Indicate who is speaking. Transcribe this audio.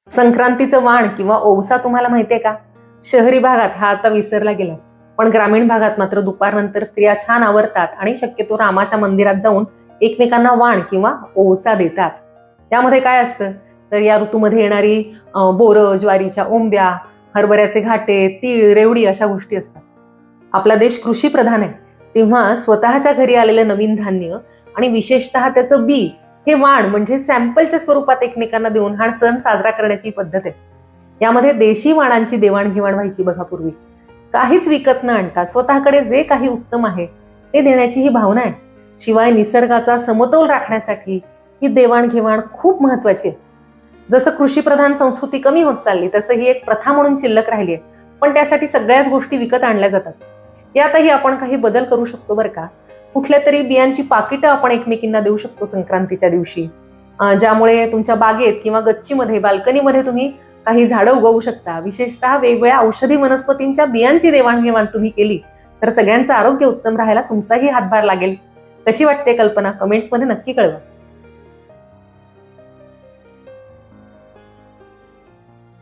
Speaker 1: संक्रांतीचं वाण किंवा ओवसा तुम्हाला माहितीये का? शहरी भागात हा आता विसरला गेला, पण ग्रामीण भागात मात्र दुपारनंतर स्त्रिया छान आवरतात आणि शक्यतो रामाच्या मंदिरात जाऊन एकमेकांना वाण किंवा ओवसा देतात. यामध्ये काय असतं तर या ऋतूमध्ये येणारी बोरं, ज्वारीच्या ओंब्या, हरभऱ्याचे घाटे, तीळ, रेवडी अशा गोष्टी असतात. आपला देश कृषी प्रधान आहे, तेव्हा स्वतःच्या घरी आलेलं नवीन धान्य आणि विशेषतः त्याचं बी हे वाण म्हणजे सॅम्पलच्या स्वरूपात एकमेकांना देऊन हा सण साजरा करण्याची पद्धत आहे. यामध्ये देशी वाणांची देवाणघेवाण व्हायची बघा पूर्वी. काहीच विकत न आणता स्वतःकडे जे काही उत्तम आहे ते देण्याची ही भावना आहे. शिवाय निसर्गाचा समतोल राखण्यासाठी ही देवाणघेवाण खूप महत्वाची आहे. जसं कृषीप्रधान संस्कृती कमी होत चालली तसं ही एक प्रथा म्हणून शिल्लक राहिली आहे, पण त्यासाठी सगळ्याच गोष्टी विकत आणल्या जातात. यातही आपण काही बदल करू शकतो बरं का. कुठल्या तरी बियांची पाकिटं आपण एकमेकींना देऊ शकतो संक्रांतीच्या दिवशी, ज्यामुळे तुमच्या बागेत किंवा गच्चीमध्ये, बाल्कनीमध्ये तुम्ही काही झाडं उगवू शकता. विशेषतः वेगवेगळ्या औषधी वनस्पतींच्या बियांची देवाणघेवाण तुम्ही केली तर सगळ्यांचं आरोग्य उत्तम राहायला तुमचाही हातभार लागेल. कशी वाटते कल्पना? कमेंट्समध्ये नक्की कळवा.